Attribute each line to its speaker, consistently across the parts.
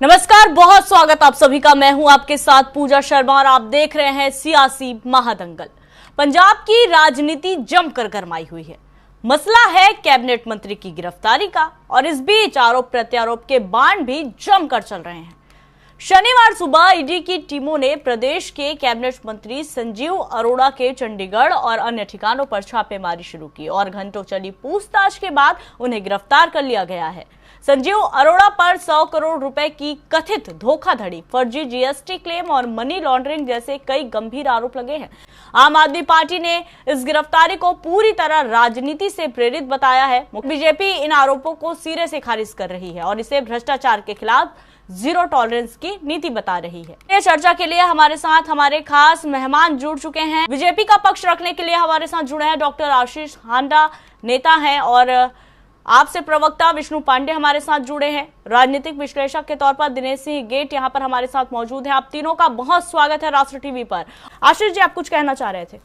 Speaker 1: नमस्कार, बहुत स्वागत आप सभी का। मैं हूं आपके साथ पूजा शर्मा और आप देख रहे हैं सियासी महादंगल। पंजाब की राजनीति जमकर गरमाई हुई है। मसला है कैबिनेट मंत्री की गिरफ्तारी का और इस बीच आरोप प्रत्यारोप के बाण भी जमकर चल रहे हैं। शनिवार सुबह ईडी की टीमों ने प्रदेश के कैबिनेट मंत्री संजीव अरोड़ा के चंडीगढ़ और अन्य ठिकानों पर छापेमारी शुरू की और घंटों चली पूछताछ के बाद उन्हें गिरफ्तार कर लिया गया है। संजीव अरोड़ा पर 100 करोड़ रुपए की कथित धोखाधड़ी, फर्जी जीएसटी क्लेम और मनी लॉन्ड्रिंग जैसे कई गंभीर आरोप लगे हैं। आम आदमी पार्टी ने इस गिरफ्तारी को पूरी तरह राजनीति से प्रेरित बताया है। बीजेपी इन आरोपों को सिरे से खारिज कर रही है और इसे भ्रष्टाचार के खिलाफ जीरो टॉलरेंस की नीति बता रही है। ये चर्चा के लिए हमारे साथ हमारे खास मेहमान जुड़ चुके हैं। बीजेपी का पक्ष रखने के लिए हमारे साथ जुड़े हैं डॉक्टर आशीष हांडा, नेता हैं, और आपसे प्रवक्ता विष्णु पांडे हमारे साथ जुड़े हैं। राजनीतिक विश्लेषक के तौर पर दिनेश सिंह गेट यहाँ पर हमारे साथ मौजूद हैं। आप तीनों का बहुत स्वागत है राष्ट्र टीवी पर। आशीष जी, आप कुछ कहना चाह रहे थे?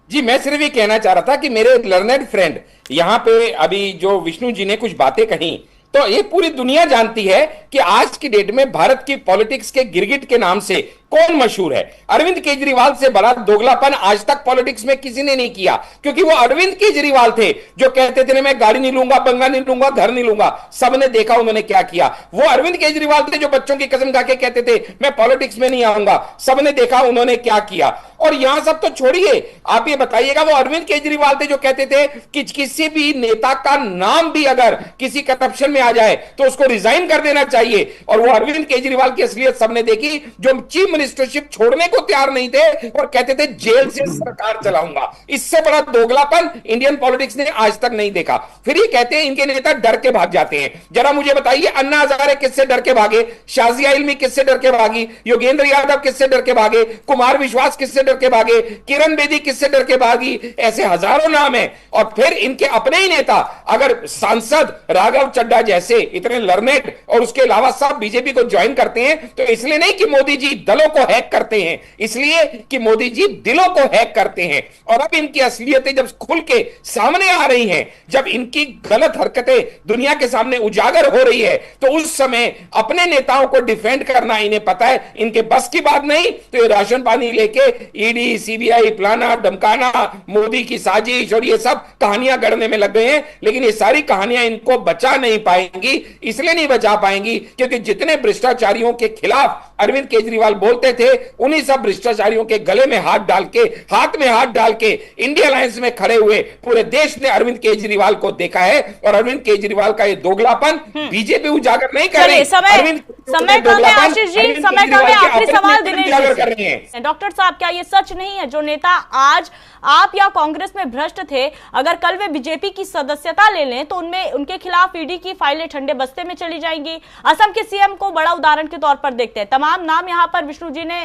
Speaker 2: जी, मैं सिर्फ ये कहना चाह रहा था कि मेरे लर्नेड फ्रेंड यहाँ पे अभी जो विष्णु जी ने कुछ बातें कही, तो ये पूरी दुनिया जानती है कि आज की डेट में भारत की पॉलिटिक्स के गिरगिट के नाम से कौन मशहूर है। अरविंद केजरीवाल से बड़ा दोगलापन आज तक पॉलिटिक्स में किसी ने नहीं किया, क्योंकि वो अरविंद केजरीवाल थे जो कहते थे मैं गाड़ी नहीं लूंगा, बंगला नहीं लूंगा, घर नहीं लूंगा। सबने देखा उन्होंने क्या किया। वो अरविंद केजरीवाल थे जो बच्चों की कसम खा के कहते थे मैं पॉलिटिक्स में नहीं आऊंगा। सबने देखा उन्होंने क्या किया। और यहां सब तो छोड़िए, आप ये बताइएगा, वो अरविंद केजरीवाल थे जो कहते थे कि किसी भी नेता का नाम भी अगर किसी करप्शन में आ जाए तो उसको रिजाइन कर देना चाहिए। और वो अरविंद केजरीवाल की असलियत सबने देखी, जो चीफ मिनिस्टरशिप छोड़ने को तैयार नहीं थे और कहते थे जेल से सरकार चलाऊंगा। इससे बड़ा दोगलापन इंडियन पॉलिटिक्स ने आज तक नहीं देखा। फिर ये कहते हैं इनके नेता डर के भाग जाते हैं। जरा मुझे बताइए, अन्ना हजारे किससे डर के भागे? शाजिया इल्मी किससे डर के भागी? योगेंद्र यादव किससे डर के भागे? कुमार विश्वास किससे डर के भागे? किरण बेदी किससे डर के भागी? ऐसे हजारों नाम है। और फिर इनके अपने ही नेता, अगर सांसद राघव चड्ढा जैसे इतने लर्नेड और उसके अलावा सब बीजेपी को ज्वाइन करते हैं, तो इसलिए नहीं कि मोदी जी दलों को हैक करते हैं, इसलिए कि मोदी जी दिलों को हैक करते हैं। और अब इनकी असलियतें जब खुल के सामने आ रही हैं, जब इनकी गलत हरकतें दुनिया के सामने उजागर हो रही है, तो उस समय अपने नेताओं को डिफेंड करना इन्हें पता है इनके बस की बात नहीं। तो ये राशन पानी लेके ईडी, सीबीआई, फलाना धमकाना, मोदी की साजिश और ये सब कहानियां गढ़ने में लग गए हैं। लेकिन ये सारी कहानियां इनको बचा नहीं पाएंगी। इसलिए नहीं बचा पाएंगी क्योंकि जितने भ्रष्टाचारियों के खिलाफ अरविंद केजरीवाल बोलते थे, उन्हीं सब भ्रष्टाचारियों के गले में हाथ डाल के, हाथ में हाथ डाल के इंडिया अलायंस में खड़े हुए पूरे देश ने अरविंद केजरीवाल को देखा है। और अरविंद केजरीवाल का ये दोगलापन बीजेपी उजागर नहीं कर रही।
Speaker 1: समय कम है आशीष जी, समय कम है। आखिरी सवाल दिनेश जी। डॉक्टर साहब, क्या ये सच नहीं है जो नेता आज आप या कांग्रेस में भ्रष्ट थे, अगर कल वे बीजेपी की सदस्यता ले लें तो उनमें उनके खिलाफ ईडी की फाइलें ठंडे बस्ते में चली जाएंगी? असम के सीएम को बड़ा उदाहरण के तौर पर देखते हैं। तमाम नाम यहाँ पर विष्णु जी ने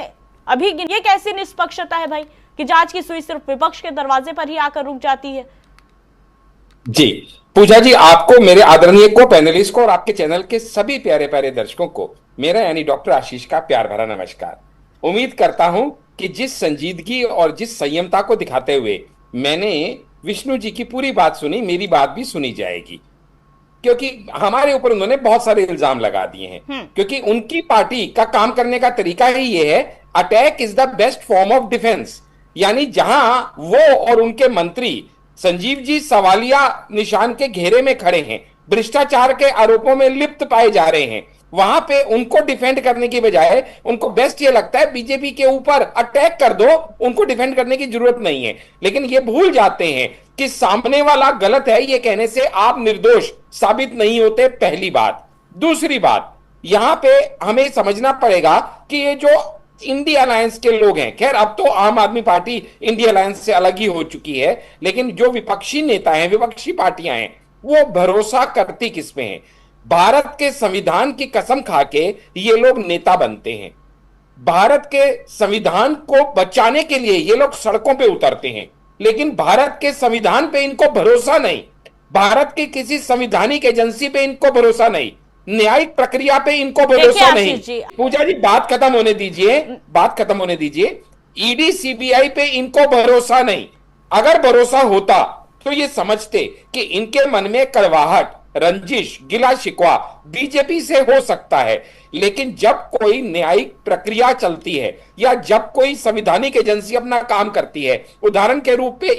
Speaker 1: अभी ये कैसी निष्पक्षता है भाई कि जांच की सुई सिर्फ विपक्ष के दरवाजे पर ही आकर रुक जाती है?
Speaker 2: जी पूजा जी, आपको, मेरे आदरणीय को पैनलिस्ट को और आपके चैनल के सभी प्यारे प्यारे दर्शकों को मेरा यानी डॉक्टर आशीष का प्यार भरा नमस्कार। उम्मीद करता हूं कि जिस संजीदगी और जिस संयमता को दिखाते हुए मैंने विष्णु जी की पूरी बात सुनी, मेरी बात भी सुनी जाएगी, क्योंकि हमारे ऊपर उन्होंने बहुत सारे इल्जाम लगा दिए हैं। क्योंकि उनकी पार्टी का काम करने का तरीका ही ये है, attack is the best form of defence. यानी जहां वो और उनके मंत्री संजीव जी सवालिया निशान के घेरे में खड़े हैं, भ्रष्टाचार के आरोपों में लिप्त पाए जा रहे हैं, वहां पे उनको डिफेंड करने की बजाय उनको बेस्ट ये लगता है बीजेपी के ऊपर अटैक कर दो, उनको डिफेंड करने की जरूरत नहीं है। लेकिन ये भूल जाते हैं कि सामने वाला गलत है ये कहने से आप निर्दोष साबित नहीं होते, पहली बात। दूसरी बात, यहां पे हमें समझना पड़ेगा कि ये जो इंडिया अलायंस के लोग हैं, खैर अब तो आम आदमी पार्टी इंडिया अलायंस से अलग ही हो चुकी है, लेकिन जो विपक्षी नेता हैं, विपक्षी पार्टियां हैं, वो भरोसा करती किस पे हैं? भारत के संविधान की कसम खा के ये लोग नेता बनते हैं। भारत के संविधान को बचाने के लिए ये लोग सड़कों पे उतरते हैं, लेकिन भारत के संविधान पे इनको भरोसा नहीं, भारत की किसी संवैधानिक एजेंसी पे इनको भरोसा नहीं, न्यायिक प्रक्रिया पे इनको भरोसा नहीं। पूजा जी, बात खत्म होने दीजिए, बात खत्म होने दीजिए। ईडी, सीबीआई पे इनको भरोसा नहीं। अगर भरोसा होता तो ये समझते कि इनके मन में कड़वाहट रंजिश, गिला शिकवा बीजेपी से हो सकता है, लेकिन जब कोई न्यायिक प्रक्रिया चलती है या जब कोई संवैधानिक एजेंसी अपना काम करती है, उदाहरण के रूप में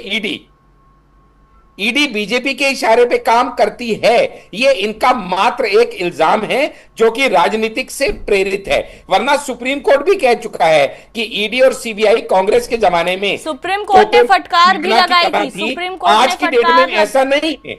Speaker 2: ईडी बीजेपी के इशारे पे काम करती है, ये इनका मात्र एक इल्जाम है जो कि राजनीतिक से प्रेरित है। वरना सुप्रीम कोर्ट भी कह चुका है कि ईडी और सीबीआई कांग्रेस के जमाने में
Speaker 1: सुप्रीम कोर्ट ने फटकार भी लगाई थी। सुप्रीम कोर्ट
Speaker 2: आज की डेट में ऐसा नहीं है।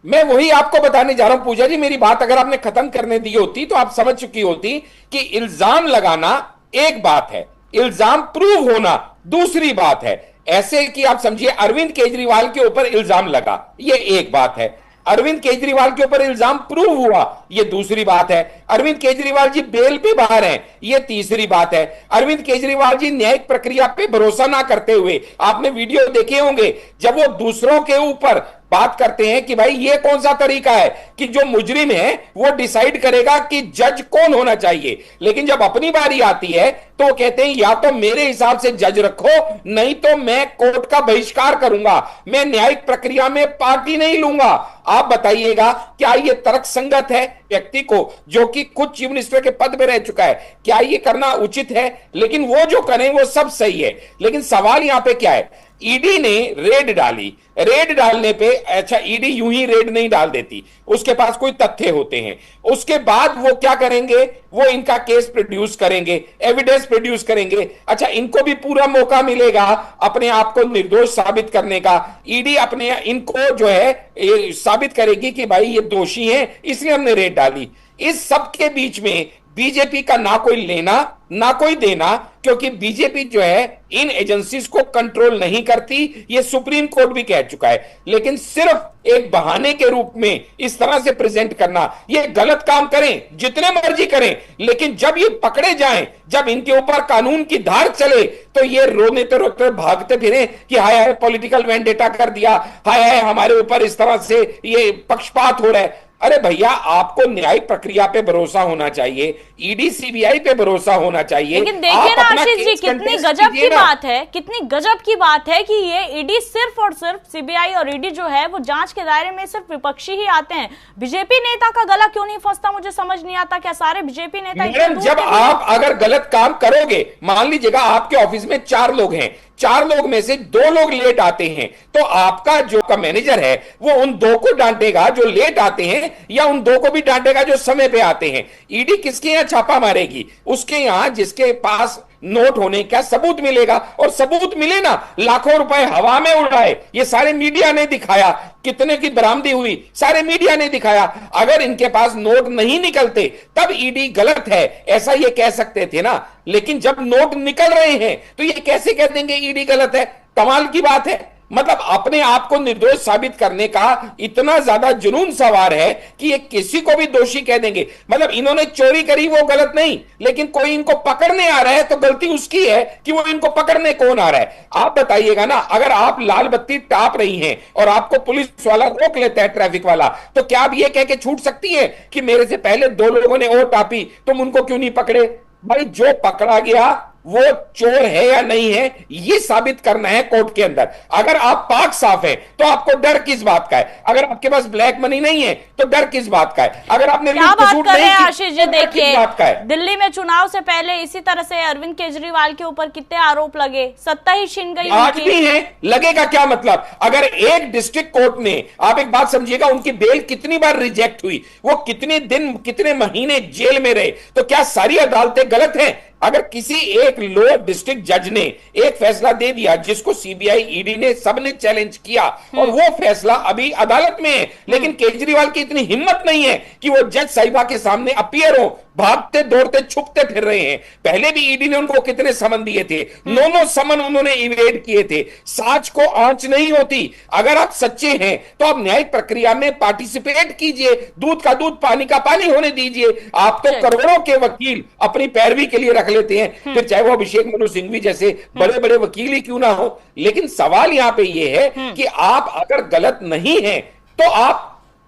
Speaker 2: मैं वही आपको बताने जा रहा हूं पूजा जी, मेरी बात अगर आपने खत्म करने दी होती तो आप समझ चुकी होती कि इल्जाम लगाना एक बात है, इल्जाम प्रूव होना दूसरी बात है। ऐसे कि आप समझिए अरविंद केजरीवाल के ऊपर इल्जाम लगा, ये एक बात है, अरविंद केजरीवाल के ऊपर इल्जाम प्रूव हुआ, ये दूसरी बात है। अरविंद केजरीवाल जी बेल पे बाहर हैं, ये तीसरी बात है। अरविंद केजरीवाल जी न्यायिक प्रक्रिया पे भरोसा ना करते हुए, आपने वीडियो देखे होंगे जब वो दूसरों के ऊपर बात करते हैं कि भाई ये कौन सा तरीका है कि जो मुजरिम है वो डिसाइड करेगा कि जज कौन होना चाहिए, लेकिन जब अपनी बारी आती है तो कहते हैं या तो मेरे हिसाब से जज रखो, नहीं तो मैं कोर्ट का बहिष्कार करूंगा, मैं न्यायिक प्रक्रिया में पार्टी नहीं लूंगा। आप बताइएगा क्या ये तर्कसंगत है? व्यक्ति को जो कि खुद चीफ मिनिस्टर के पद में रह चुका है, क्या ये करना उचित है? लेकिन वो जो करें वो सब सही है, लेकिन सवाल यहां पे क्या है, ईडी ने रेड डाली, रेड डालने पे अच्छा ईडी यूं ही रेड नहीं डाल देती, उसके पास कोई तथ्य होते हैं, उसके बाद वो क्या करेंगे, वो इनका केस प्रोड्यूस करेंगे, एविडेंस प्रोड्यूस करेंगे। अच्छा इनको भी पूरा मौका मिलेगा अपने आप को निर्दोष साबित करने का। ईडी अपने इनको जो है साबित करेगी कि भाई ये दोषी हैं, इसलिए हमने रेड डाली। इस सब के बीच में बीजेपी का ना कोई लेना ना कोई देना, क्योंकि बीजेपी जो है इन एजेंसीज को कंट्रोल नहीं करती, ये सुप्रीम कोर्ट भी कह चुका है। लेकिन सिर्फ एक बहाने के रूप में इस तरह से प्रेजेंट करना, ये गलत काम करें जितने मर्जी करें, लेकिन जब ये पकड़े जाएं, जब इनके ऊपर कानून की धार चले, तो ये रोते रोते भागते फिरें कि हाय हाय पॉलिटिकल वेंडेटा कर दिया, हाय हाय हमारे ऊपर इस तरह से ये पक्षपात हो रहा है। अरे भैया आपको न्यायिक प्रक्रिया पे भरोसा होना चाहिए, ईडी सीबीआई पे भरोसा होना चाहिए।
Speaker 1: लेकिन देखिए ना आशीष जी, कितनी गजब की बात है, कितनी गजब की बात है कि ये ईडी सिर्फ और सिर्फ सीबीआई और ईडी जो है वो जांच के दायरे में सिर्फ विपक्षी ही आते हैं। बीजेपी नेता का गला क्यों नहीं फंसता, मुझे समझ नहीं आता। क्या सारे बीजेपी नेता
Speaker 2: जब आप अगर गलत काम करोगे, मान लीजिएगा आपके ऑफिस में 4 लोग हैं, 4 लोग में से 2 लोग लेट आते हैं, तो आपका जो का मैनेजर है वो उन 2 को डांटेगा जो लेट आते हैं, या उन 2 को भी डांटेगा जो समय पे आते हैं? ईडी किसके यहां छापा मारेगी? उसके यहां जिसके पास नोट होने का सबूत मिलेगा, और सबूत मिले ना, लाखों रुपए हवा में उड़ाए, ये सारे मीडिया ने दिखाया, कितने की बरामदी हुई सारे मीडिया ने दिखाया। अगर इनके पास नोट नहीं निकलते तब ईडी गलत है ऐसा ये कह सकते थे ना, लेकिन जब नोट निकल रहे हैं तो ये कैसे कह देंगे ईडी गलत है? कमाल की बात है। मतलब अपने आप को निर्दोष साबित करने का इतना ज्यादा जुनून सवार है कि ये किसी को भी दोषी कह देंगे। मतलब इन्होंने चोरी करी वो गलत नहीं, लेकिन कोई इनको पकड़ने आ रहा है तो गलती उसकी है कि वो इनको पकड़ने कौन आ रहा है। आप बताइएगा ना, अगर आप लाल बत्ती टाप रही हैं और आपको पुलिस वाला रोक लेता है, ट्रैफिक वाला, तो क्या आप ये कह के छूट सकती है कि मेरे से पहले 2 लोगों ने और टापी, तुम उनको क्यों नहीं पकड़े? भाई जो पकड़ा गया वो चोर है या नहीं है ये साबित करना है कोर्ट के अंदर। अगर आप पाक साफ है तो आपको डर किस बात का है? अगर आपके पास ब्लैक मनी नहीं है तो डर किस बात का है? अगर आपने
Speaker 1: क्या बात कर रहे हैं आशीष जी? देखिए
Speaker 2: दिल्ली
Speaker 1: में चुनाव से पहले इसी तरह से अरविंद केजरीवाल के ऊपर कितने आरोप लगे, सत्ता ही छीन गई।
Speaker 2: आज भी है, लगेगा क्या मतलब? अगर एक डिस्ट्रिक्ट कोर्ट ने, आप एक बात समझिएगा, उनकी बेल कितनी बार रिजेक्ट हुई, वो कितने दिन कितने महीने जेल में रहे, तो क्या सारी अदालतें गलत हैं? अगर किसी एक लोअर डिस्ट्रिक्ट जज ने एक फैसला दे दिया जिसको सीबीआई ईडी ने सबने चैलेंज किया और वो फैसला अभी अदालत में है, लेकिन केजरीवाल की इतनी हिम्मत नहीं है कि वो जज साहिबा के सामने अपीयर हो, भागते दौड़ते छुपते फिर रहे हैं। पहले भी ईडी ने उनको कितने समन दिए थे, 9 समन उन्होंने इवेड किए थे। साच को आंच नहीं होती। अगर आप सच्चे हैं तो आप न्यायिक प्रक्रिया में पार्टिसिपेट कीजिए, दूध का दूध पानी का पानी होने दीजिए। आप तो करोड़ों के वकील अपनी पैरवी के लिए रख लेते हैं, फिर चाहे वो अभिषेक मनु सिंघवी जैसे बड़े बड़े वकील ही क्यों ना हो। लेकिन सवाल यहां पे ये है कि आप अगर गलत नहीं हैं तो आप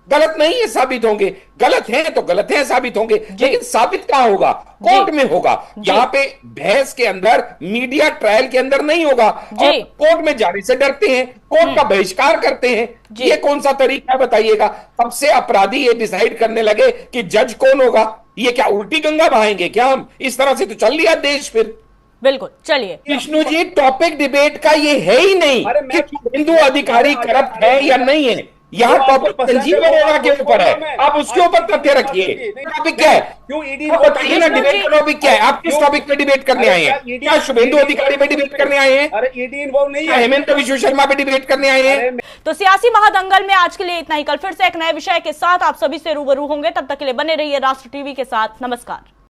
Speaker 2: गलत नहीं है साबित होंगे, गलत हैं तो गलत हैं साबित होंगे, लेकिन साबित कहां होगा? कोर्ट में होगा। यहाँ पे बहस के अंदर, मीडिया ट्रायल के अंदर नहीं होगा, और कोर्ट में जाने से डरते हैं, कोर्ट का बहिष्कार करते हैं। ये कौन सा तरीका है बताइएगा? तब से अपराधी ये डिसाइड करने लगे कि जज कौन होगा। ये क्या उल्टी गंगा बहाएंगे क्या हम? इस तरह से तो चल लिया देश फिर।
Speaker 1: बिल्कुल, चलिए
Speaker 2: विष्णु जी, टॉपिक डिबेट का ये है ही नहीं कि हिंदू अधिकारी करप्ट है या नहीं है। यहाँ टॉपिक संजीव अरोड़ा के ऊपर है, आप उसके ऊपर तथ्य रखिए। टॉपिक क्या है बताइए ना, डिबेट का टॉपिक क्या है? आप किस टॉपिक पे डिबेट करने आए हैं? क्या शुभेंदु अधिकारी पे डिबेट करने आए हैं?
Speaker 3: अरे ईडी इन्वॉल्व नहीं है।
Speaker 2: हेमंत विश्व शर्मा पे डिबेट करने आए हैं?
Speaker 1: तो सियासी महादंगल में आज के लिए इतना ही। कल फिर से एक नए विषय के साथ आप सभी से रूबरू होंगे। तब तक के लिए बने रहिए राष्ट्र टीवी के साथ। नमस्कार।